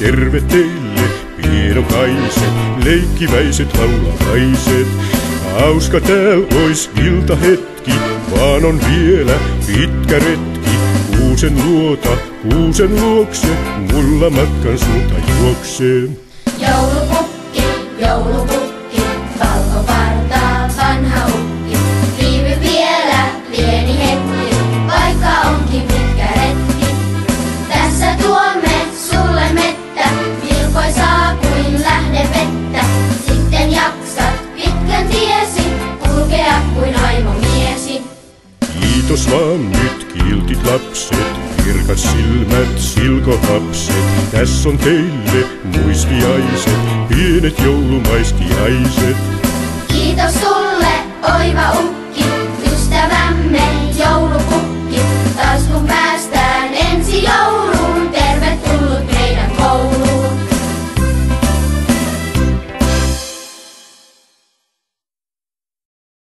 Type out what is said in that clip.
terve teille, pienokaiset, leikkiväiset laulavaiset. Hauska tääl ois iltahetki, vaan on vielä pitkä retki. Kuusen luokse, mulla matkan suunta juoksee. Joulupukki, valkopartaa vanha ukki. Viivy vielä pieni hetki, vaikka onkin pitkä retki. Tässä tuomme sulle mettä, vilkoisaa kuin lähdevettä. Sitten jaksat pitkän tiesi, kulkea kuin aimomiesi. Kiitos vaan nyt kiltit lapset, kirkat silmät, silkohapset. Tässä on teille muistiaiset, pienet joulumaistiaiset. Kiitos sulle, oiva ukki.